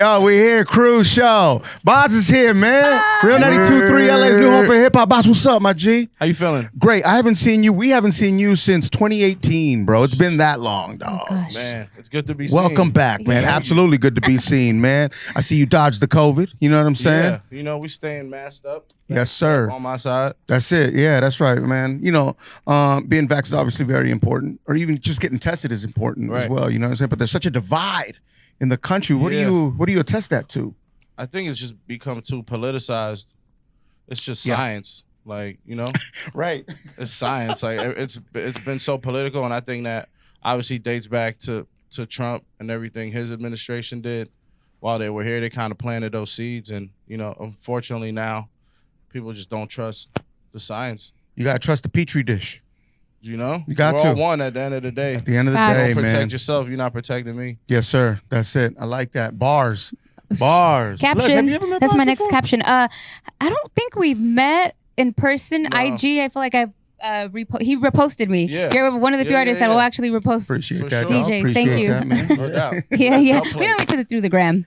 Yo, we here, Cruz Show. BAS is here, man. Real 92.3 LA's new home for hip hop. BAS, what's up, my G? How you feeling? Great. We haven't seen you since 2018, bro. It's been that long, dog. Oh, gosh. Man, it's good to be seen. Welcome back, man. Yeah. Absolutely good to be seen, man. I see you dodged the COVID. You know what I'm saying? Yeah, we staying masked up. Yes, sir. On my side. That's it. Yeah, that's right, man. Being vaxxed is obviously very important, or even just getting tested is important as Right. well. You know what I'm saying? But there's such a divide in the country. What do you attest that to? I think it's just become too politicized. It's just science. Like, Right. it's science. Like it's been so political, and I think that obviously dates back to Trump and everything his administration did while they were here. They kind of planted those seeds, and unfortunately now people just don't trust the science. You gotta trust the petri dish. You got We're to. all one at the end of the day. At the end of the Facts. day, Don't protect man. yourself. You're not protecting me. Yes, sir. That's it. I like that. Bars. Bars. Caption. Les, have you ever met That's Bars my next before? caption. I don't think we've met in person. No. IG. I feel like he reposted me. Yeah. You're one of the few Yeah, artists yeah, that will yeah. actually repost. Appreciate For that. sure. dog. DJs, Appreciate thank you. that, man. No doubt. Yeah. Well We know each other through the gram.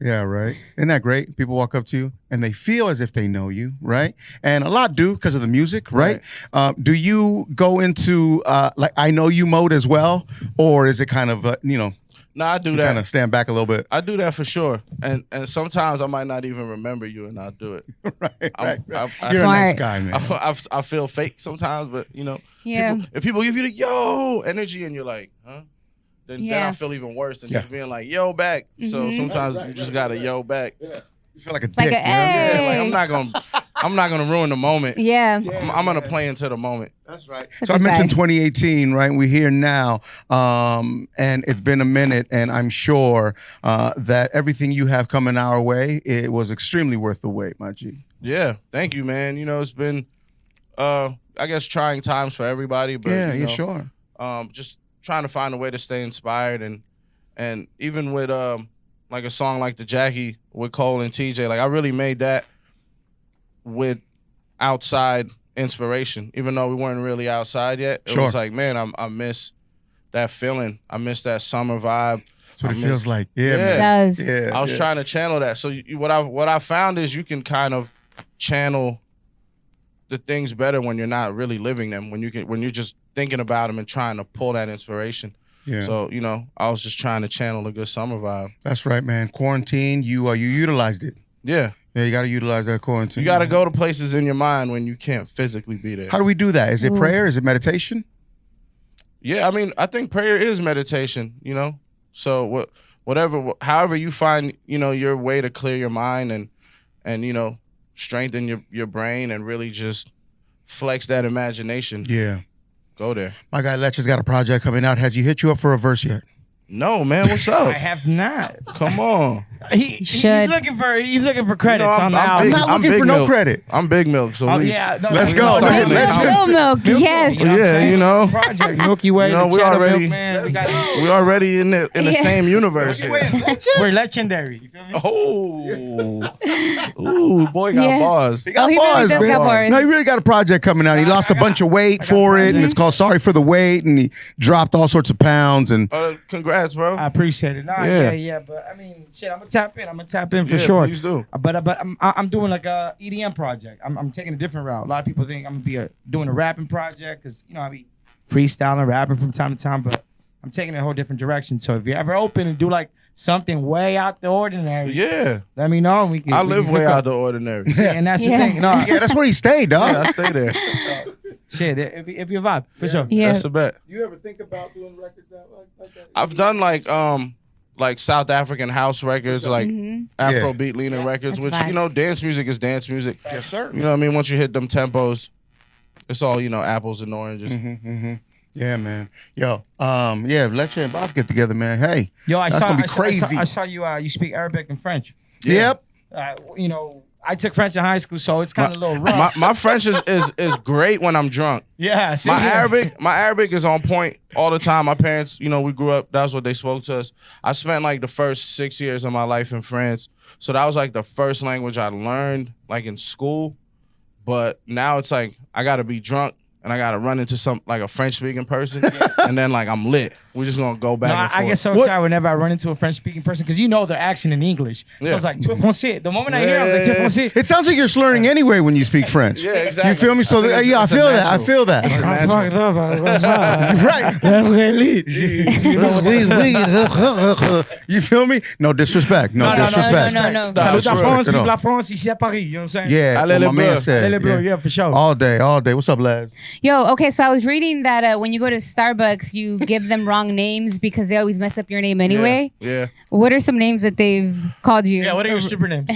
Yeah, right. Isn't that great? People walk up to you and they feel as if they know you, right? And a lot do because of the music, right? Do you go into like I know you mode as well, or is it kind of No, I do that. kind of stand back a little bit? I do that for sure, and sometimes I might not even remember you, and I'll do it. right. I- You're a nice Smart. guy, man. I feel fake sometimes, but Yeah. if people give you the yo energy, and you're like, huh? Then I Yeah. feel even worse than Yeah. just being like yo back. So Mhm. sometimes you just gotta yo back. You feel like a dick. Like a, you know? hey. Yeah, like I'm not gonna ruin the moment. Yeah. I'm gonna play into the moment. That's right. That's So a I good mentioned guy. 2018, right? We're here now, and it's been a minute, and I'm sure that everything you have coming our way, it was extremely worth the wait, my G. Yeah, thank you, man. It's been I guess trying times for everybody, but Yeah, sure. just trying to find a way to stay inspired, and even with like a song like the Jackie with Cole and TJ, like I really made that with outside inspiration, even though we weren't really outside yet. It Sure. was like, man, I miss that feeling. I miss that summer vibe. That's what I it miss- feels like. Yeah, Yeah. It man. does. Yeah. I was trying to channel that. So what I found is you can kind of channel the things better when you're not really living them. When you're just thinking about them and trying to pull that inspiration. Yeah. So I was just trying to channel a good summer vibe. That's right, man. Quarantine, you utilized it. Yeah, Yeah, you got to utilize that quarantine. you got to go to places in your mind when you can't physically be there. How do we do that? Is it Ooh. prayer? Is it meditation? Yeah, I mean, I think prayer is meditation. So however you find your way to clear your mind and strengthen your brain and really just flex that imagination. Yeah. Go there. My guy Letch has got a project coming out. Has he hit you up for a verse yet? No, man, what's I up? have not. Come on. He's should. looking for credits I'm- on the I'm I'm album. big- not I'm looking Big for no Milk. credit. I'm Big Milk, so Oh, we, yeah, no, Let's we go. got Let something him- else. Little milk. Yes. You know what I'm Yeah, saying? Project Milky Way. You know, the we Cheddar already- Milk, man. We got, we already in the Yeah. same universe. Here. we're legendary. You feel me? Oh, ooh, boy got Yeah. bars. He got Oh, he really bars, does man. got bars. No, he really got a project coming out. He lost a bunch of weight for it, and it's called Sorry for the Wait, and he dropped all sorts of pounds. And Congrats, bro. I appreciate it. Nah, Yeah. yeah. But I mean, shit, I'm gonna tap in for Yeah, sure. please do. But I'm doing like a EDM project. I'm taking a different route. A lot of people think I'm gonna be doing a rapping project because I be freestyling, rapping from time to time. But I'm taking a whole different direction. So if you're ever open and do like something way out the ordinary, Yeah, let me know. We can. I we live can way hook out up. the ordinary. See, and that's Yeah. the thing. No, yeah, that's where he stayed, dog. Yeah, I stay there. shit, it'd be a vibe for sure. Yeah. That's the bet. You ever think about doing records like that? I've done like South African house records, like Mhm. Afrobeat leaning records, That's which vibe. dance music is dance music. Yes, sir. You know what I mean? Once you hit them tempos, it's all apples and oranges. Yeah, man. Yo, yeah, Letch and Boss get together, man. Hey, Yo, That's gonna be crazy. I saw you. You speak Arabic and French. yep. I took French in high school, so it's kind of a little rough. My French is great when I'm drunk. yeah, same My here. Arabic is on point all the time. My parents, we grew up, that's what they spoke to us. I spent like the first 6 years of my life in France. So that was like the first language I learned like in school. But now it's like I gotta be drunk and I gotta run into some like a French speaking person, and then like I'm lit. We're just gonna go back No, and forth. I get so excited whenever I run into a French speaking person because you know their accent in English. So Yeah. it's like, tu français. The moment I hear it, I was like, tu français. It sounds like you're slurring anyway when you speak French. Yeah, exactly. You feel me? So I think I it's a feel that. I natural. feel that. It's a natural. Right. You feel me? No disrespect. No disrespect. No. Salut Sure, à France, at all. vive la France, ici à Paris. You know what I'm saying? Yeah, Allez, what my les man bleus. said. Allez, bro, yeah, for sure. All day. What's up, lads? Yo, okay, so I was reading that when you go to Starbucks, you give them wrong names because they always mess up your name anyway. Yeah. What are some names that they've called you? Yeah, what are your stripper names?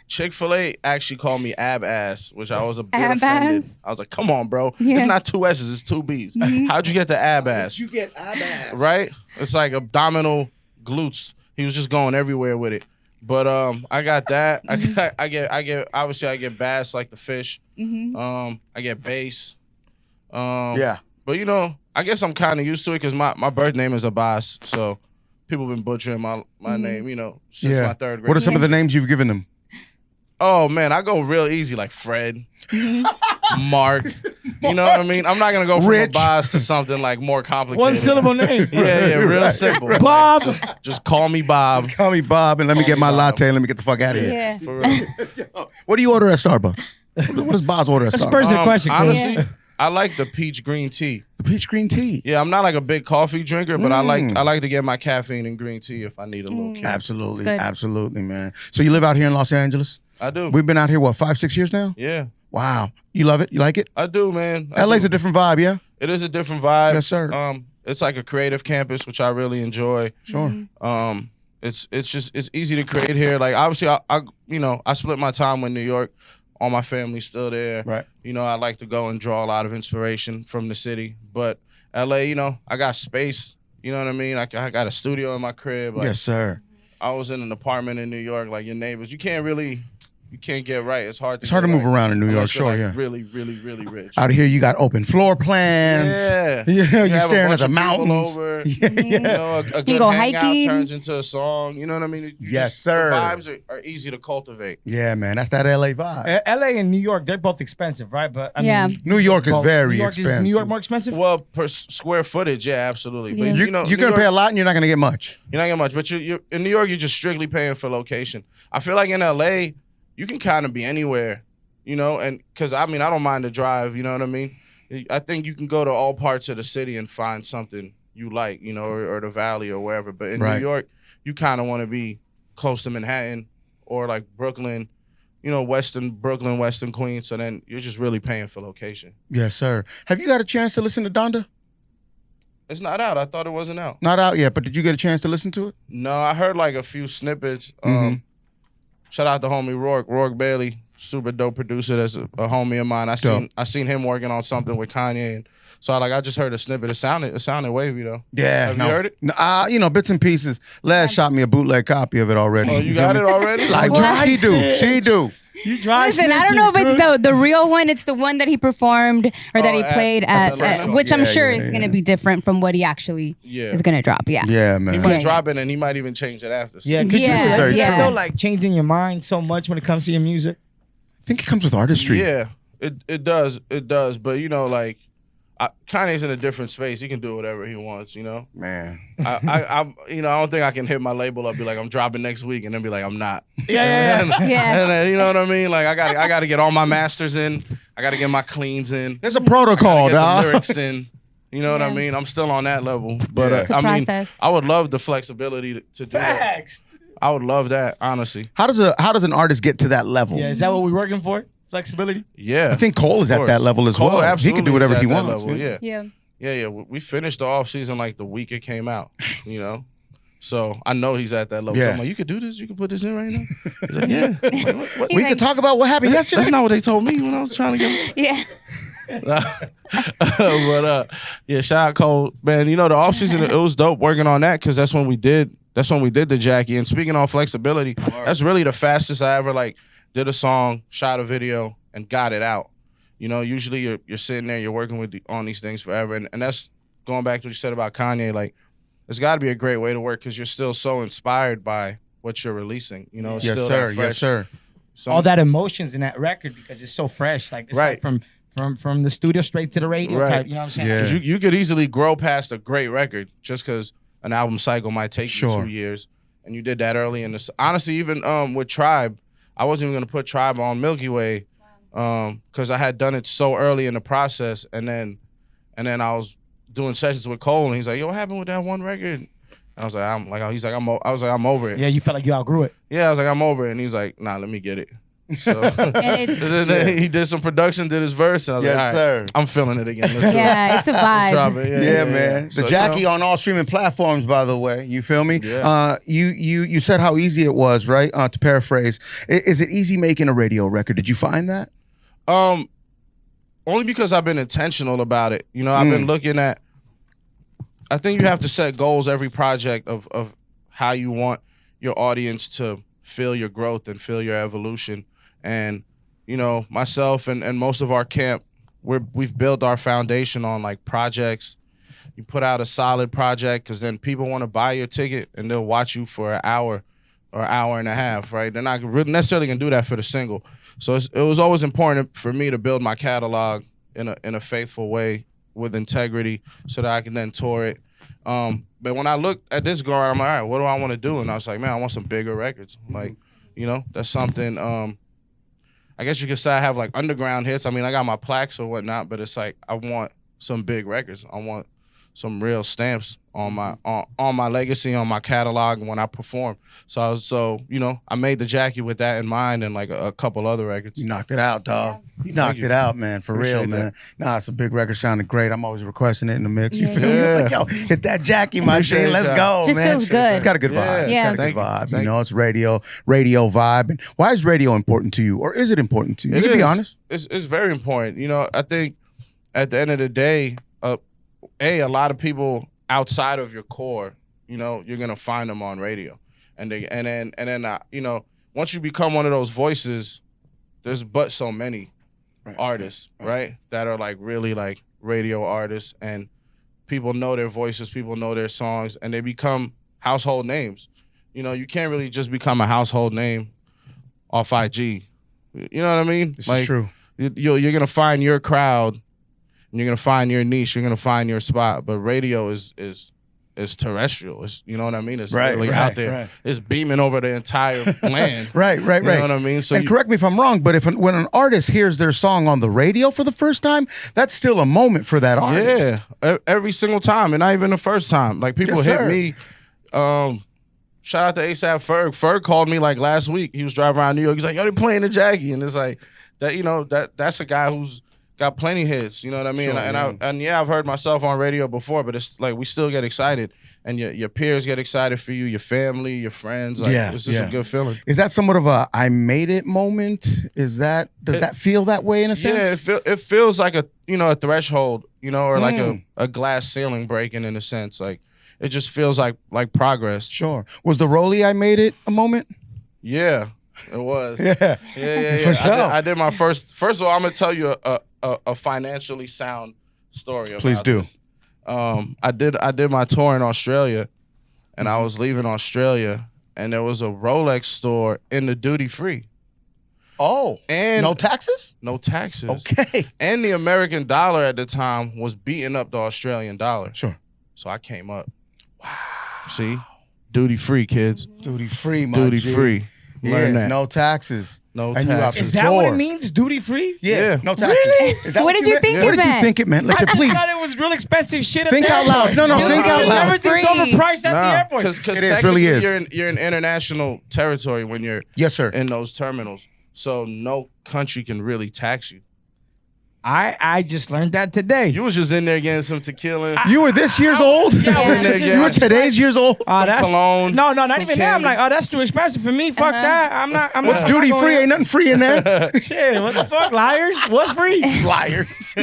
Chick-fil-A actually called me Ab-Ass, which I was a bit Ab-ass? offended. I was like, come on, bro. Yeah. It's not 2 S's, it's 2 B's. How'd you get the Ab-Ass? You get ass. Right? It's like abdominal glutes. He was just going everywhere with it. But I got that. I get obviously I get bass like the fish. I get bass. Yeah. But you know, I guess I'm kind of used to it because my birth name is a BAS, so people been butchering my name, you know, since my 3rd grade. What are some of the names you've given them? Oh man, I go real easy like Fred, Mark. You know what I mean? I'm not gonna go from Rich. a BAS to something like more complicated. One syllable names. Yeah, real simple. Like, Bob. just call me Bob. Call me Bob and let me Call get me my Bob. latte and let me get the fuck out of here. Yeah. For real. What do you order at Starbucks? What does Boz order at That's a Starbucks? personal question. Chris. Honestly, I like the peach green tea. The peach green tea. Yeah, I'm not like a big coffee drinker, but I like to get my caffeine in green tea if I need a little kick. Absolutely. Good. Absolutely, man. So you live out here in Los Angeles? I do. We've been out here, what, 5-6 years now? Yeah, Wow. You love it? You like it? I do, man. I LA's do. a different vibe, yeah? It is a different vibe. Yes, sir. It's like a creative campus, which I really enjoy. Sure. It's easy to create here. Like obviously, I split my time with New York. All my family's still there. Right. You know, I like to go and draw a lot of inspiration from the city. But LA, you know, I got space. You know what I mean? I got a studio in my crib. Like, Yes, sir. I was in an apartment in New York. Like your neighbors, you can't get right. It's hard to. It's hard to get move right around in New York, unless you're, sure, like, yeah. Really, really, really rich. Out here, you got open floor plans. Yeah. Yeah, You you're have a staring at bunch the of people mountains. over. Yeah, You know, a good go hangout hiking. turns into a song. You know what I mean? Yes, sir. The vibes are easy to cultivate. Yeah, man. That's that LA vibe. LA and New York, they're both expensive, right? But I Yeah. mean, New York is both. very New York expensive. Is New York more expensive? Well, per square footage, yeah, absolutely. Yeah. But You're you know, going New to pay a York- lot and you're not going to get much. You're not getting much, but you're in New York. You're just strictly paying for location. I feel like in LA, you can kind of be anywhere, you know, and because I mean, I don't mind the drive. You know what I mean? I think you can go to all parts of the city and find something you like, you know, or the valley or wherever. But in Right. New York, you kind of want to be close to Manhattan or like Brooklyn, you know, Western Brooklyn, Western Queens. So then you're just really paying for location. Yes, sir. Have you got a chance to listen to Donda? It's not out. I thought it wasn't out. Not out yet, but did you get a chance to listen to it? No, I heard like a few snippets. Mhm. Shout out to homie Rourke Bailey, super dope producer. That's a homie of mine. I seen him working on something with Kanye, and so I just heard a snippet. It sounded wavy though. Yeah. Have no. you heard it? No, you know, bits and pieces. Les shot me a bootleg copy of it already. Oh, you feel got me? it already? Like, What? she do. She do. You dry Listen, I don't know if it's the real one. It's the one that he performed or that Oh, he at- played at at, the Atlanta? which I'm Yeah, sure yeah, is yeah. going to be different from what he actually Yeah. is going to drop. Yeah. Yeah, He man. might Yeah. drop it and he might even change it after. So. Yeah, could Yeah, you very you true. know, like changing your mind so much when it comes to your music? I think it comes with artistry. Yeah, it does. But you know, like Kanye's in a different space. He can do whatever he wants. You know. Man. I don't think I can hit my label up, be like, I'm dropping next week, and then be like, I'm not. Yeah. And then, you know what I mean? Like, I got to get all my masters in. I got to get my cleans in. There's a protocol, Get the dog. lyrics in. You know what I Yeah. mean? I'm still on that level. But Yeah. It's a I mean, process. I would love the flexibility to do that. Facts. I would love that, honestly. How does an artist get to that level? Yeah, is that what we're working for? Flexibility? Yeah. I think Cole is Of at that course. level as Cole well. He absolutely can do is whatever at he that wants. level, yeah. Yeah. Yeah. We finished the off season like the week it came out, you know? So I know he's at that level. Yeah. So I'm like, you could do this? You could put this in right now? He's like, yeah. I'm like, what? He's We like, can talk about what happened yesterday. That's not what they told me when I was trying to get Yeah. but yeah, shout out Cole. Man, you know, the off season, it was dope working on that because that's when we did the Jackie. And speaking on flexibility, that's really the fastest I ever like did a song, shot a video, and got it out. You know, usually you're sitting there, you're working on these things forever. And that's going back to what you said about Kanye. Like, it's got to be a great way to work because you're still so inspired by what you're releasing. You know, it's Yes, still sir. that fresh. Yes, sir. Some- All that emotions in that record because it's so fresh. Like it's Right. like from from the studio straight to the radio Right. type. You know what I'm saying? Yeah. 'Cause you could easily grow past a great record just because an album cycle might take you Sure. 2 years, and you did that early in this. Honestly, even with Tribe, I wasn't even gonna put Tribe on Milky Way, because I had done it so early in the process, and then I was doing sessions with Cole, and he's like, "Yo, what happened with that one record?" I was like, I was like, I'm over it. Yeah, you felt like you outgrew it. Yeah, I was like, I'm over it, and he's like, "Nah, let me get it." So And it's, then he did some production, did his verse, and I was like, Yes, "All right, sir. I'm feeling it again." Let's do it. yeah, it's a Let's drop vibe. it. Yeah, man. The So, Jackie you know, on all streaming platforms, by the way. You feel me? Yeah. You said how easy it was, right? To paraphrase, is it easy making a radio record? Did you find that? Only because I've been intentional about it. You know, I've been looking at. I think you have to set goals every project of how you want your audience to feel your growth and feel your evolution. And you know, myself and most of our camp, we've built our foundation on like projects. You put out a solid project because then people want to buy your ticket and they'll watch you for an hour or an hour and a half, right? They're not necessarily gonna do that for the single. So it was always important for me to build my catalog in a faithful way with integrity so that I can then tour it. But when I looked at this guard, I'm like, all right, what do I want to do? And I was like, man, I want some bigger records. Like, you know, that's something. I guess you could say I have like underground hits. I mean, I got my plaques or whatnot, but it's like I want some big records. I want some real stamps on my legacy, on my catalog when I perform. So you know, I made the Jackie with that in mind and like a couple other records. You knocked it out, dog. You knocked you. it out, man. For real, Appreciate man. Nah, it's a big record. Sounded great. I'm always requesting it in the mix. You Yeah. feel me? Yeah. Like, yo, hit that Jackie, my Appreciate G. Let's y'all. go, Just man. feels good. It's got a good vibe. Yeah. It's Yeah. got a Thank good you. vibe. You Thank know, it's radio vibe. And why is radio important to you? Or is it important to you? You It can be is. honest. It's very important. You know, I think at the end of the day, a lot of people outside of your core, you know, you're gonna find them on radio, and then you know, once you become one of those voices, there's but so many artists, right, that are like really like radio artists, and people know their voices, people know their songs, and they become household names. You know, you can't really just become a household name off IG. You know what I mean? This is true. You're gonna find your crowd, and you're gonna find your niche. You're gonna find your spot. But radio is terrestrial. It's, you know what I mean? It's really out there. Right. It's beaming over the entire land. Right. You know what I mean? So And correct me if I'm wrong, but when an artist hears their song on the radio for the first time, that's still a moment for that artist. yeah, every single time, and not even the first time. Like people Yes, hit sir. me. Shout out to ASAP Ferg. Ferg called me like last week. He was driving around New York. He's like, "Yo, they playing the Jackie," and it's like that. You know, that's a guy who's got plenty hits. You know what I mean? Sure, and I've heard myself on radio before, but it's like we still get excited, and your peers get excited for you, your family, your friends. Like, it's just a good feeling. Is that somewhat of a "I made it" moment? Does that feel that way in a sense? Yeah, it feels like a threshold, or like a glass ceiling breaking in a sense. Like it just feels like progress. Sure. Was the Rolly "I made it" a moment? Yeah, it was. Yeah. Yeah. For sure. I did my first of all, I'm gonna tell you a financially sound story about Please do. this. I did my tour in Australia, and I was leaving Australia, and there was a Rolex store in the duty free. Oh, And no taxes? no taxes. Okay. And the American dollar at the time was beating up the Australian dollar. Sure. So I came up. Wow. See? Duty free, kids. Duty free, my Duty G. free. Learn that. No taxes. No And you taxes. Is that what it Sure. means? Duty free? Yeah. No taxes. Really? Is that What did you think What it did you meant? think it meant? Let you I please thought it was real expensive shit. think out loud. No, Dude, think out loud. Everything's Free. overpriced at the airport. Because It is, really is. You're in international territory when you're Yes, sir. in those terminals. So no country can really tax you. I just learned that today. You was just in there getting some tequila. You were this year's old? Yeah, this is You were right. today's years old? That's cologne, no, not some even that. I'm candy. like, that's too expensive for me. Fuck that. I'm not. What's not duty going free? there. Ain't nothing free in there. Shit, what the fuck, liars? What's free? Liars.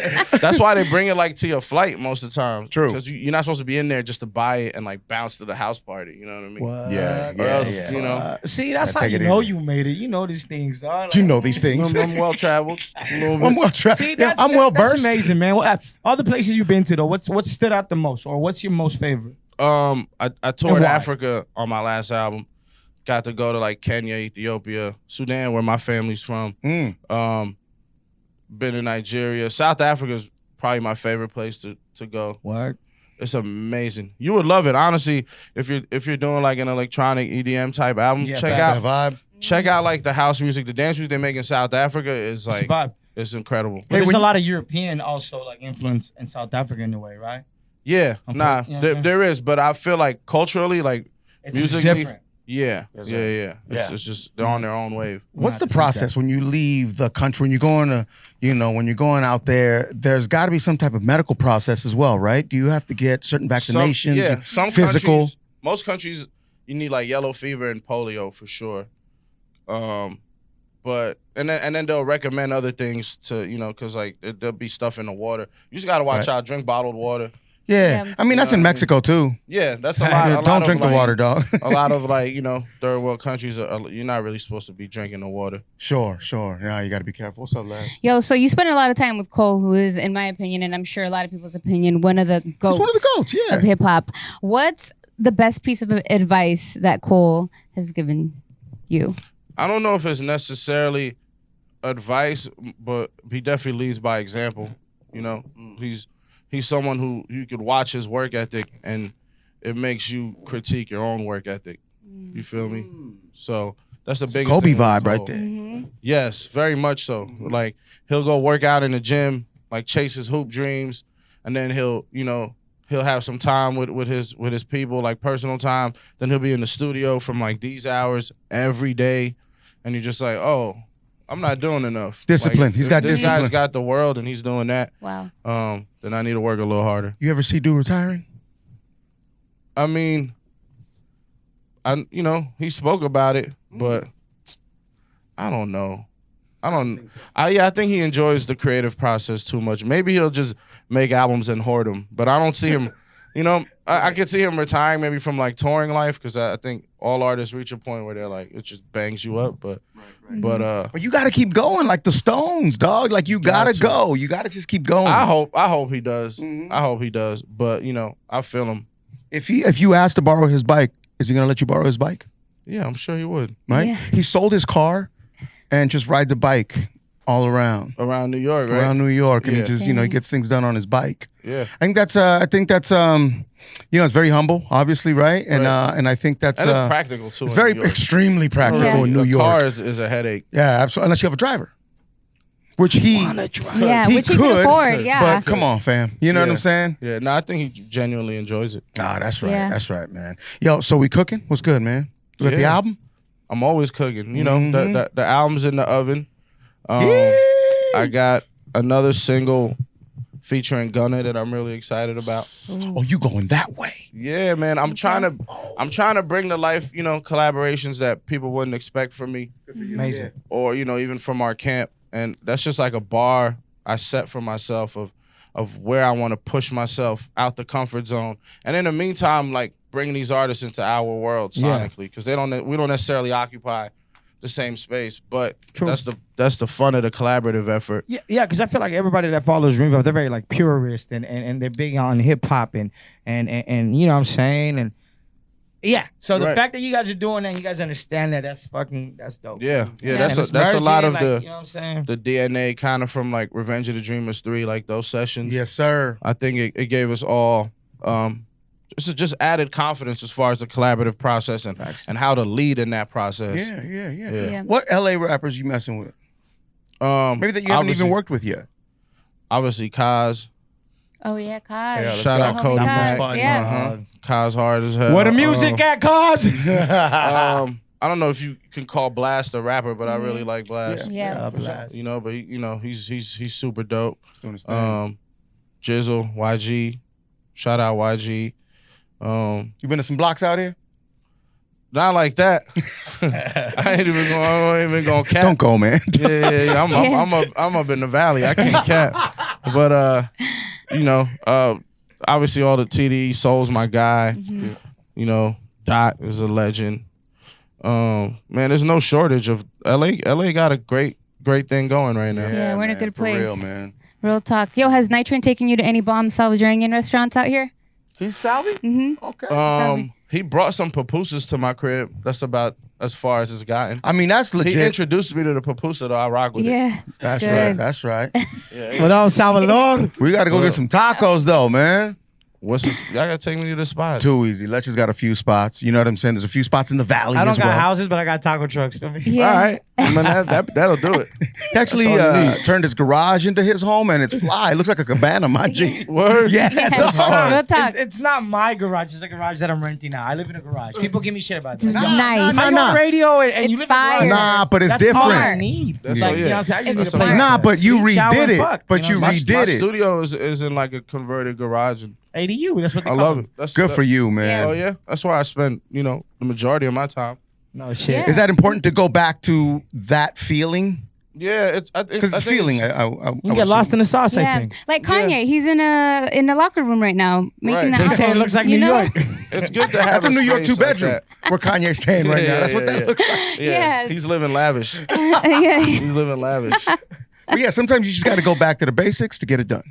That's why they bring it like to your flight most of the time. True. Because you're not supposed to be in there just to buy it and like bounce to the house party. You know what I mean? What? Yeah, Or else, you know, See, that's Yeah, how take you it know easy. you made it. You know these things, dog. You know these things. I'm well traveled. A little bit. I'm well traveled. See, I'm well that's versed. amazing, man. All the places you've been to, though, what's stood out the most, or what's your most favorite? I toured And why? Africa on my last album. Got to go to like Kenya, Ethiopia, Sudan, where my family's from. been in Nigeria. South Africa is probably my favorite place to go. What? It's amazing. You would love it, honestly. If you're doing like an electronic EDM type album, Yeah, check that's out That vibe. check out like the house music, the dance music they make in South Africa is It's a like vibe. it's incredible. But there's when a you- lot of European also like influence in South Africa in a way, right? Yeah, Okay. nah, Yeah. there is, but I feel like culturally, like It's musically, different. yeah, Yes, yeah, sir. yeah. Yeah. It's just they're on their own wave. What's the Not to process when you leave the country? When you're going to, when you're going out there, there's got to be some type of medical process as well, right? Do you have to get certain vaccinations, Some physical? countries, most countries, you need like yellow fever and polio for sure. But and then they'll recommend other things to because like there'll be stuff in the water. You just gotta watch Right. out. Drink bottled water. Yeah. Yeah. I mean, that's You know in what I Mexico too. Yeah, that's a lot. Yeah, a lot don't of, drink the like, water, dog. A lot of like third world countries you're not really supposed to be drinking the water. Sure. Yeah, you got to be careful. What's up, lad? Yo, so you spend a lot of time with Cole, who is, in my opinion, and I'm sure a lot of people's opinion, one of the goats He's one of the goats. of Yeah. hip hop. What's the best piece of advice that Cole has given you? I don't know if it's necessarily advice, but he definitely leads by example. He's someone who you could watch his work ethic and it makes you critique your own work ethic. You feel me? So that's the biggest Kobe thing with vibe right Cole. there. Mm-hmm. Yes, very much so. Like he'll go work out in the gym, like chase his hoop dreams, and then he'll have some time with his people, like personal time. Then he'll be in the studio from like these hours every day, and you're just like, oh, I'm not doing enough. Discipline. Like, He's if got this discipline. guy's got the world and he's doing that. Wow. Then I need to work a little harder. You ever see dude retiring? I mean, he spoke about it, but I don't know. I think he enjoys the creative process too much. Maybe he'll just make albums and hoard them, but I don't see him. I could see him retiring maybe from like touring life because I think all artists reach a point where they're like it just bangs you up. But But you got to keep going, like the Stones, dog. Like you got to go. You got to just keep going. I hope he does. Mhm. I hope he does. But I feel him. If you ask to borrow his bike, is he gonna let you borrow his bike? Yeah, I'm sure he would. Right. Yeah. He sold his car and just rides a bike all around. Around New York, right? Around New York, and he Yeah. just he gets things done on his bike. Yeah. I think that's it's very humble, obviously, right? And Right. and I think that's And it's practical too. it's in very New York. extremely practical Yeah. in New A York. car is a headache. Yeah, absolutely. Unless you have a driver, which he Yeah, He which he could, can afford. Yeah. But come on, fam. You know what Yeah. I'm saying? Yeah, no, I think he genuinely enjoys it. Nah, that's right. Yeah. That's right, man. Yo, so we cooking? What's good, man? We got the Yeah. album? I'm always cooking. Mhm. The album's in the oven. Yeah. I got another single featuring Gunna that I'm really excited about. Oh, you going that way? Yeah, man. I'm trying to bring to life, collaborations that people wouldn't expect from me, Amazing. or even from our camp. And that's just like a bar I set for myself of where I want to push myself out the comfort zone. And in the meantime, like bringing these artists into our world Yeah. sonically, because we don't necessarily occupy the same space, but True. that's the fun of the collaborative effort. Yeah, because I feel like everybody that follows Dreamville, they're very like purist and they're big on hip hop and you know what I'm saying? And yeah. So the Right. fact that you guys are doing that, you guys understand that's dope. Yeah, Yeah. that's And it's a lot of merging, the like, you know what I'm saying? the DNA kind of from like Revenge of the Dreamers 3, like those sessions. Yes, sir. I think it gave us all just added confidence as far as the collaborative process and how to lead in that process. Yeah. Yeah. What LA rappers you messing with? Maybe that you haven't obviously- even worked with yet. Obviously, Kaz. Oh yeah, Kaz. Yeah, let's Shout go. out Homie Cody Kaz, Mack. fun, Yeah. uh-huh. Kaz hard as hell. Where the music at, cuz? I don't know if you can call Blast a rapper, but I really like Blast. Yeah. Blast. But he's super dope. He's doing his thing. Jizzle, YG, shout out YG. You been to some blocks out here? Not like that. I ain't even gonna cap. Don't go, man. Yeah. I'm up in the valley. I can't cap. But obviously all the TD, Soul's my guy. Mhm. Dot is a legend. Man, there's no shortage of LA. LA got a great thing going right now. Yeah, we're in a man, good for place. real, man. Real talk. Yo, has Nitrain taken you to any bomb Salvadorian restaurants out here? He's Salvi? Mm-hmm. Okay. He brought some pupusas to my crib. That's about as far as it's gotten. I mean, that's legit. He introduced me to the pupusa, though. I rock with it. Yeah. That's good. right. That's right. Yeah. What up, Salvador? We got to go get some tacos, though, man. What's this? Y'all gotta take me to the spot. Too easy. Let's just got a few spots. You know what I'm saying? There's a few spots in the valley I don't as got well. houses, but I got taco trucks. Feel me? Yeah. All right. I mean, that'll do it. He actually That's all you need. turned his garage into his home, and it's fly. It looks like a cabana, my G. Word? Yeah, Yeah. dog. Real talk. It's not my garage. It's a garage that I'm renting out. I live in a garage. People give me shit about that. It's nice. I'm on radio and you It's live in a garage. fire. Nah, but it's That's all I different. need. That's Like, all, you know what I'm saying? I just It's need a smart. place. Nah, to but you sleep, shower, redid and it. fuck, But you know what I'm saying? My redid it. studio is in like a converted garage, and ADU. That's what they I call love them. it. That's Good for you, man. Oh yeah, that's why I spend the majority of my time. No shit. Yeah. Is that important to go back to that feeling? Yeah, it's Because it's feeling. You can get lost in the sauce, I Yeah. think. Like Kanye, he's in a locker room right now making Right. the They say it album. looks like You New know? York. It's good to have That's a New York space like 2-bedroom that. where Kanye's staying right now. Yeah, That's what yeah, that yeah. looks like. Yeah. He's living lavish. Yeah. He's living lavish. But yeah, sometimes you just got to go back to the basics to get it done.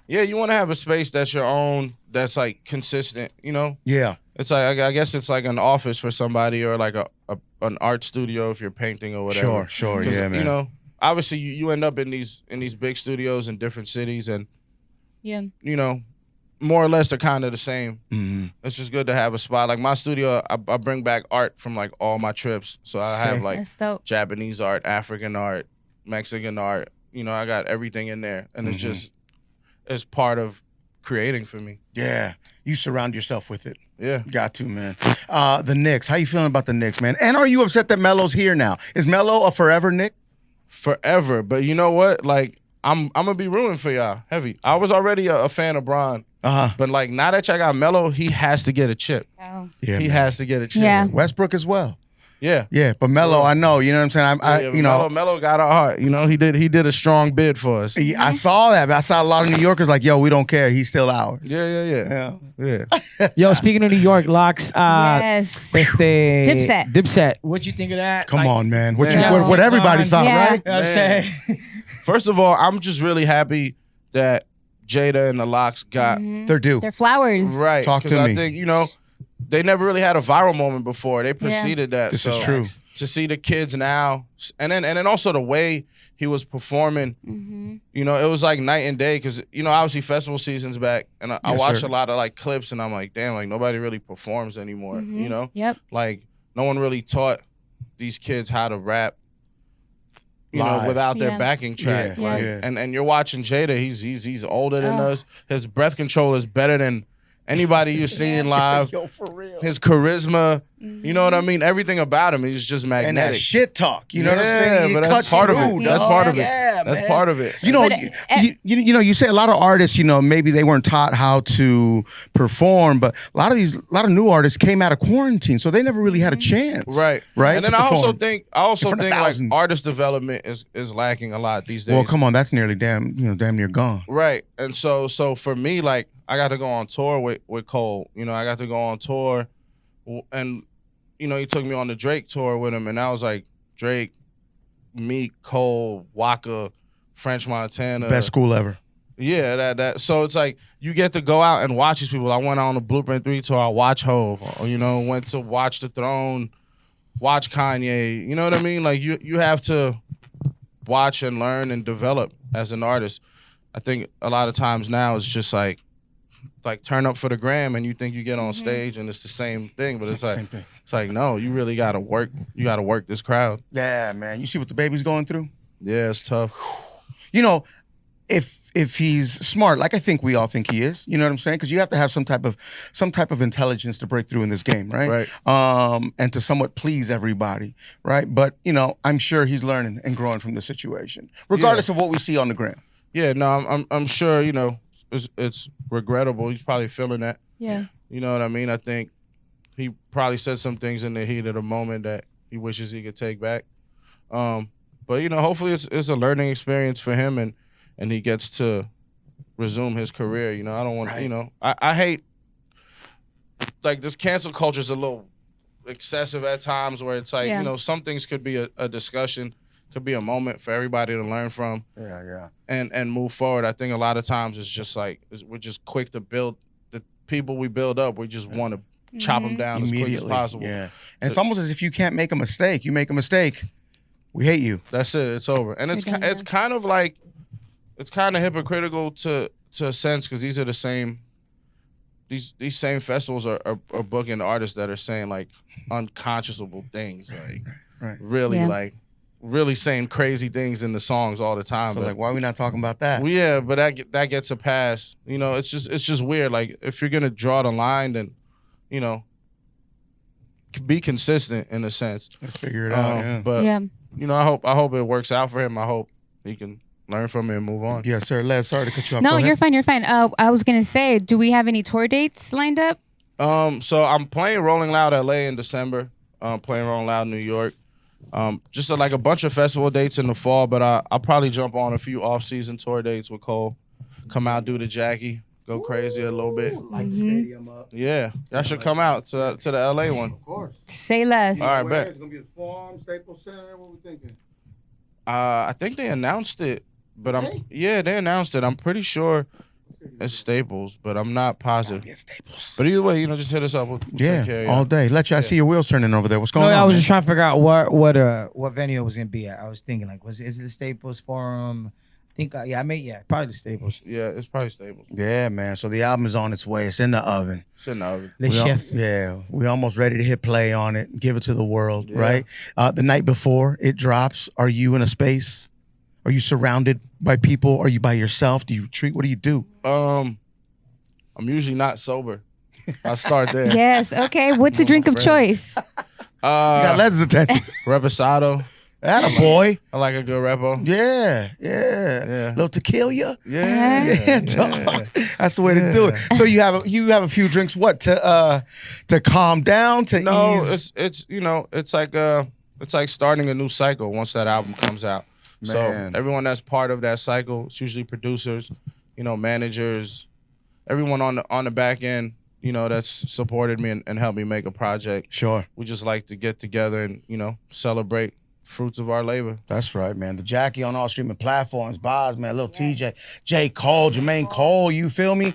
Yeah, you want to have a space that's your own, that's like consistent. Yeah. It's like I guess it's like an office for somebody, or like an art studio if you're painting or whatever. Sure. 'Cause, Yeah, man. Obviously you end up in these big studios in different cities, and Yeah. more or less they're kind of the same. Mhm. It's just good to have a spot. Like my studio, I bring back art from like all my trips. So I have Sick. like That's dope. Japanese art, African art, Mexican art. I got everything in there, and it's part of creating for me. Yeah. You surround yourself with it. Yeah. Got to, man. The Knicks. How you feeling about the Knicks, man? And are you upset that Melo's here now? Is Melo a forever Knick? Forever. But you know what? Like I'm gonna be rooting for y'all heavy. I was already a fan of Bron, Uh-huh. but like now that y'all got Melo, he has to get a chip. Oh. Yeah, He man. has to get a chip. Yeah. Westbrook as well. Yeah. Yeah, but Melo, I know. You know what I'm saying? Melo got our heart. He did a strong bid for us. I saw that. I saw a lot of New Yorkers like, yo, we don't care. He's still ours. Yeah. Yo, speaking of New York, Locks, Yes. Dipset. What you think of that? Come Like, on, man. What, Yeah. what everybody thought, Yeah. right? You know what I'm Man. saying? First of all, I'm just really happy that Jada and the Locks got They're due. They're flowers. right. Talk 'Cause to I me. think they never really had a viral moment before. They preceded that. This so is true. To see the kids now, and then also the way he was performing, it was like night and day. Because obviously festival season's back, and I Yes, watch sir. a lot of like clips, and I'm like, damn, like nobody really performs anymore. Yep. Like no one really taught these kids how to rap. Live. Without their Yeah. backing track, Yeah, like, yeah. and you're watching Jada. He's older than Oh. us. His breath control is better than anybody you're seeing live. Yo, for real. His charisma, you know what I mean? Everything about him is just And that magnetic. shit talk. You know what I'm saying? Yeah, It but that's cuts part of through, it. That's dog. part of it. Yeah, That's man. part of it. You know, But, you say a lot of artists, maybe they weren't taught how to perform, but a lot of new artists came out of quarantine, so they never really had a chance. Right. Right. And then to I also perform. think in front of like thousands. artist development is lacking a lot these days. Well, come on, that's nearly damn near gone. Right. And so for me, like I got to go on tour with Cole. I got to go on tour, and he took me on the Drake tour with him, and I was like Drake, Meek, Cole, Waka, French Montana, Best school ever. Yeah, that. So it's like you get to go out and watch these people. I went on the Blueprint 3 tour. I watch Hov. Went to Watch the Throne, watch Kanye. You know what I mean? Like you have to watch and learn and develop as an artist. I think a lot of times now it's just like turn up for the gram, and you think you get on stage and it's the same thing, but it's like Same thing. it's like no, you really gotta work. You gotta work this crowd. Yeah, man. You see what DaBaby's going through? Yeah, it's tough. If he's smart, like I think we all think he is, you know what I'm saying? Because you have to have some type of intelligence to break through in this game, right? And to somewhat please everybody, right? But I'm sure he's learning and growing from the situation, regardless of what we see on the gram. Yeah, no, I'm sure. It's regrettable. He's probably feeling that. Yeah. You know what I mean? I think he probably said some things in the heat of the moment that he wishes he could take back. But hopefully it's a learning experience for him, and he gets to resume his career. I don't want I hate like this cancel culture is a little excessive at times, where it's like some things could be a discussion, could be a moment for everybody to learn from. Yeah. And move forward. I think a lot of times it's just like we're just quick to build the people we build up. We just want to chop them down as quick as Immediately. possible. Yeah. And it's almost as if you can't make a mistake. You make a mistake, we hate you. That's it. It's over. And it's You're done, it's kind of like it's kind of hypocritical to a sense because these are the same. These same festivals are booking artists that are saying like unconscionable things, like Right. really Yeah. like really saying crazy things in the songs all the time. So but, like, why are we not talking about that? well, yeah, but that gets a pass. You know, it's just weird. Like if you're gonna draw the line, then you know, be consistent in a sense. Let's figure it out. Yeah. But Yeah. you know, I hope it works out for him. I hope he can learn from it and move on. Yes, sir. Les, sorry to cut you off. No, Go ahead. you're fine. You're fine. I was gonna say, do we have any tour dates lined up? So I'm playing Rolling Loud LA in December. Playing Rolling Loud New York. Just like a bunch of festival dates in the fall, but I'll probably jump on a few off-season tour dates with Cole. Come out, do the Jackie, go crazy a little bit. Light the stadium up. Yeah, y'all should come out to the LA one. Of course. Say less. All right, bet. It's gonna be the Forum, Staples Center. What we thinking? I think they announced it, but Hey? they announced it. I'm pretty sure it's Staples, but I'm not positive. Yeah, Staples. But either way, just hit us up. We'll take care of Yeah, you. all day. Let you. I see your wheels turning over there. What's going No, on? I was man? just trying to figure out what venue it was gonna be at. I was thinking like, is it the Staples Forum? I think probably the Staples. Yeah, it's probably Staples. Yeah, man. So the album is on its way. It's in the oven. It's in the oven. Le Chef. We almost ready to hit play on it, give it to the world, Yeah. right? The night before it drops, are you in a space? Are you surrounded by people? Are you by yourself? Do you retreat? What do you do? I'm usually not sober. I start there. Yes. Okay. What's the drink of friends. choice? You got Les's attention. Reposado. Atta boy. I like a good repo. Yeah. Yeah. Little tequila. Yeah. Yeah, dog. That's the way to do it. So you have a few drinks. What to calm down, to No, ease? it's like starting a new cycle once that album comes out. So Man. everyone that's part of that cycle, it's usually producers, managers, everyone on the back end, that's supported me and helped me make a project. Sure. We just like to get together and celebrate fruits of our labor. That's right, man. The Jackie on all streaming platforms, BAS, man, little TJ, J. Cole, Jermaine Cole, you feel me?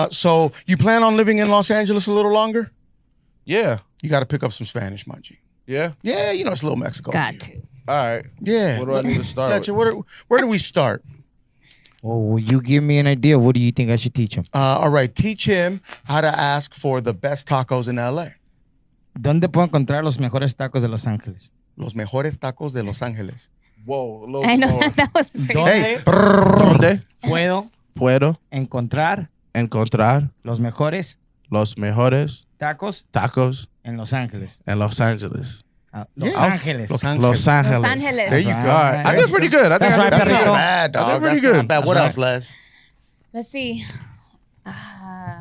So you plan on living in Los Angeles a little longer? Yeah. You got to pick up some Spanish, my G. Yeah. Yeah, it's a little Mexico. Got to. All right. Yeah. What do I need to start with? Leche, where do we start? Well, will you give me an idea? What do you think I should teach him? All right, teach him how to ask for the best tacos in LA. ¿Dónde puedo encontrar los mejores tacos de Los Ángeles? Los mejores tacos de Los Ángeles. Whoa, a little I know slower. that was pretty. Hey, ¿Dónde Puedo puedo encontrar encontrar los mejores los mejores tacos tacos en Los Ángeles? en Los Angeles? Los Yeah. Ángeles. Los Ángeles. Los Angeles. Los Angeles. There you go. All right. I did pretty good. I think That's I right, did That's pretty not Perrito. good. bad, dog. I did pretty That's not good. bad. What That's else, Les? Let's see.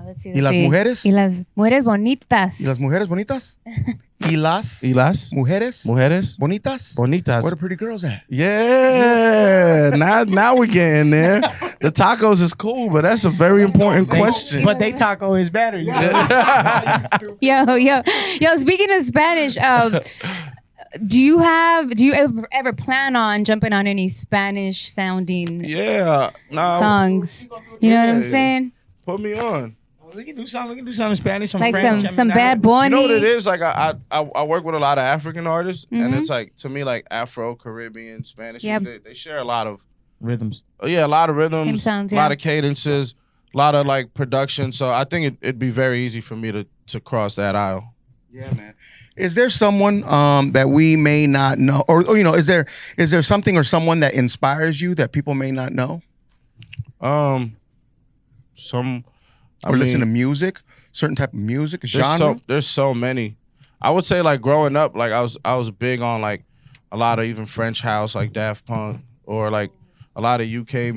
Let's see. ¿Y las mujeres? Y las mujeres bonitas. ¿Y las mujeres bonitas? ¿Y las ¿Y las mujeres mujeres bonitas? bonitas? Where the pretty girls at? Yeah. Now we're getting there. The tacos is cool, but that's a very important question. But they taco is better. You know? Yo. Speaking of Spanish, do you ever plan on jumping on any Spanish sounding Yeah. Nah, songs? You know what I'm Yeah. saying? put me on. We can do something in Spanish, some Like French. some Bad Bunny. You know what it is? Like I work with a lot of African artists, and Mhm. it's like to me like Afro, Caribbean, Spanish. Yep. They share a lot of rhythms. a lot of rhythms, Same sounds, a lot yeah. of cadences, a lot of like production. So I think it'd be very easy for me to cross that aisle. Yeah, man. Is there someone that we may not know, or is there something or someone that inspires you that people may not know, or listen to music, certain type of music, genre? There's so many. I would say like growing up, like I was big on like a lot of even French house like Daft Punk, or like a lot of UK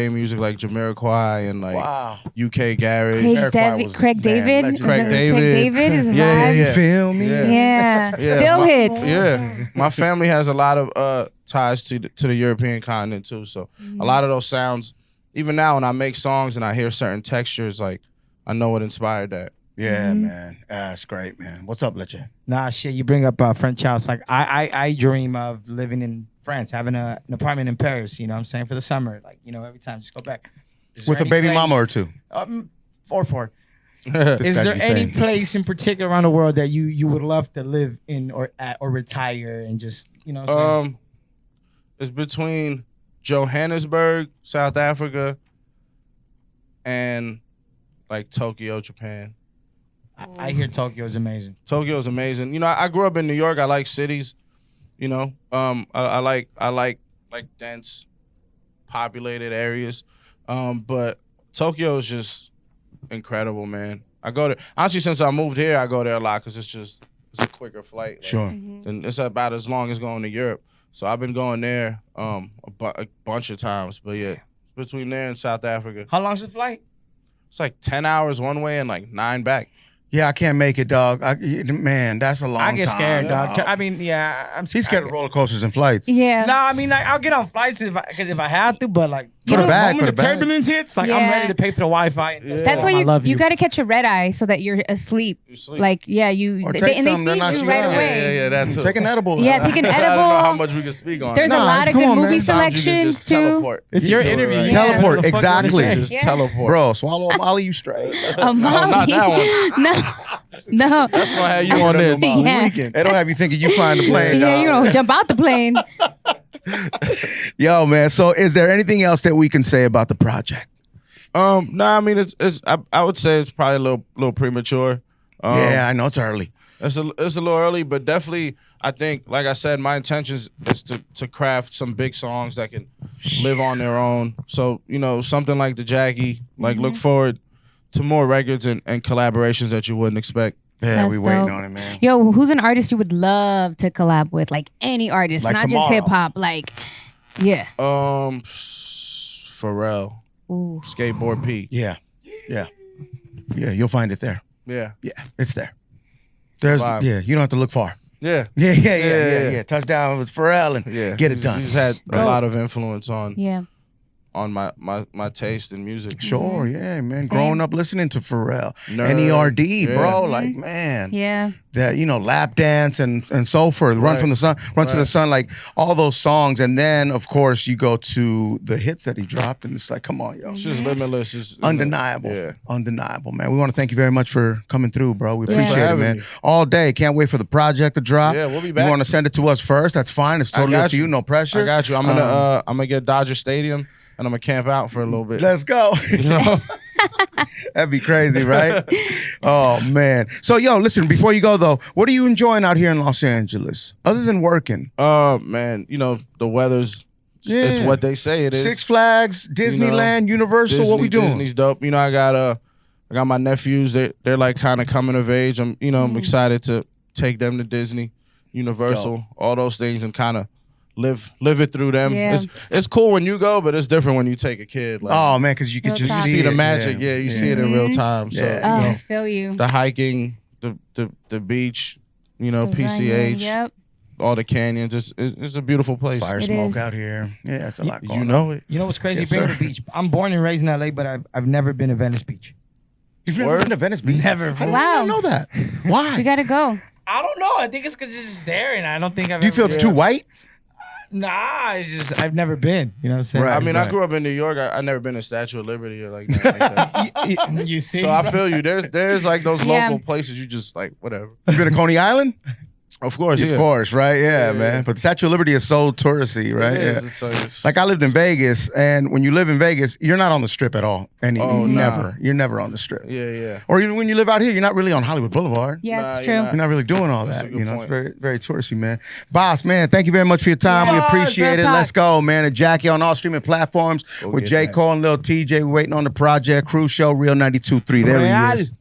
music like Jamiroquai and like Wow. UK garage. Craig David. legend. Is it Craig David. Craig David is Yeah, vibes? yeah. Feel me? Yeah. Yeah. Yeah, Still hits. Yeah, my family has a lot of ties to the European continent too. So a lot of those sounds, even now when I make songs and I hear certain textures, like I know what inspired that. Yeah, man. That's great, man. What's up, Leche? Nah, shit. You bring up French house. Like I dream of living in France, having an apartment in Paris. You know what I'm saying, for the summer. Like every time, just go back. Is With there a any baby place- mama or two? 4. This Is guy's there any insane. place in particular around the world that you would love to live in or at or retire and just what I'm saying? It's between Johannesburg, South Africa, and like Tokyo, Japan. I hear Tokyo is amazing. Tokyo is amazing. You know, I grew up in New York. I like cities. You know, I like dense, populated areas. But Tokyo is just incredible, man. I go there honestly since I moved here. I go there a lot because it's a quicker flight. Like, Sure. and it's about as long as going to Europe. So I've been going there a bunch of times. But yeah, between there and South Africa, How long's the flight? it's like 10 hours one way and like 9 back. Yeah, I can't make it, dog. Man, that's a long time. I get scared, dog. dog. I mean, yeah, I'm He's scared of roller coasters and flights. Yeah. No, I mean, like, I'll get on flights if I have to, but like For the bag, moment for the the bag. turbulence hits, like I'm Yeah. ready to pay for the Wi-Fi. And Yeah. That's why I love you got to catch a red eye so that you're asleep. You sleep. Like, yeah, you Or they, take and they something to feed knock you you right out. away. Yeah, that's Take an edible. Yeah, take an I don't know how edible. much we can speak on. There's it. a Nah, lot of come good on, man. movie Sometimes you can selections just too. teleport. It's your You do it interview. right. You Yeah. Teleport, What the fuck you wanna exactly. say? Just Yeah. teleport. Bro, swallow a Molly, you straight. A Molly. not that no. No. That's gonna have you on this. Yeah. They don't have you thinking you flying the plane, Yeah, dog. you don't jump out the plane. Yo, man. So, is there anything else that we can say about the project? No, I mean I would say it's probably a little premature. Yeah, I know it's early. It's a little early, but definitely I think, like I said, my intentions is to craft some big songs that can live on their own. So, you know, something like the Jackie, like look forward to more records and collaborations that you wouldn't expect. Yeah, That's we waiting dope. on it, man. Yo, who's an artist you would love to collab with? Like any artist, Like not tomorrow. just hip hop. Like, yeah. Pharrell, Ooh. Skateboard P. Yeah, you'll find it there. Yeah. Yeah, it's there. There's Vibe. yeah, you don't have to look far. Yeah. Yeah. Touchdown with Pharrell and get it done. He's had a Right. lot of influence on Yeah. my taste in music. Sure, yeah, man. Same. Growing up listening to Pharrell, Nerd, NERD, bro, yeah. like man, Yeah. that lap dance and so forth, run Right. from the sun, run to the Right. sun, like all those songs, and then of course you go to the hits that he dropped, and it's like, come on, yo, It's just limitless. It's undeniable, Yeah. undeniable, man. We want to thank you very much for coming through, bro. We Yeah. appreciate For it, having man. me. All day, can't wait for the project to drop. Yeah, we'll be You back. want to send it to us first? That's fine. It's totally got up to you. you. No pressure. I got you. I'm gonna get Dodger Stadium and I'm gonna camp out for a little bit. Let's go. You know? That'd be crazy, right? Oh man. So yo, listen, before you go though, what are you enjoying out here in Los Angeles? Other than working? Man, you know, the weather's it's Yeah. what they say it is. Six Flags, Disneyland, Universal, what we doing? Disney's dope. You know, I got my nephews, they're like kind of coming of age. I'm excited to take them to Disney, Universal, all those things and kind of live it through them. Yeah. It's cool when you go, but it's different when you take a kid. Like, Oh man, because you could Real just talk. you see see the it. magic. Yeah, you see it in real time. So Yeah. Oh, you I know, feel you. the hiking, the beach, you know, The PCH, running, Yep. all the canyons. It's a beautiful place. Fire It smoke is. out here. Yeah, it's a lot going You on. know it. You know what's crazy? Yes, Bring sir. the beach. I'm born and raised in LA, but I've never been to Venice Beach. You've never Word? been to Venice Beach? Never. How did Wow. I not know that? Why? We gotta go. I don't know. I think it's because it's just there, and I don't think I've. Do you feel ever, it's too white? Nah, it's just I've never been. You know what I'm saying? Right. I mean, I right. grew up in New York. I never been to Statue of Liberty or like nothing like that. You see? So I feel you. There's like those Yeah. local places you just like whatever. You been to Coney Island? Of course, Of yeah. course, right? Yeah, Yeah, man. yeah. But the Statue of Liberty is so touristy, right? It is. Yeah. It's Like I lived in Vegas, and when you live in Vegas, you're not on the strip at all. And Oh, nah. never. You're never on the strip. yeah. Or even when you live out here, you're not really on Hollywood Boulevard. Yeah, Nah, it's you're true. not. You're not really doing all That's that. a good You know, it's point. very, very touristy, man. Boss, man, thank you very much for your time. We Yes, appreciate real it. talk. Let's go, man. And Jackie on all streaming platforms Go with get J. that. Cole and Lil TJ. We're waiting on the project. Cruz Show, Real 92.3. There he Real. is.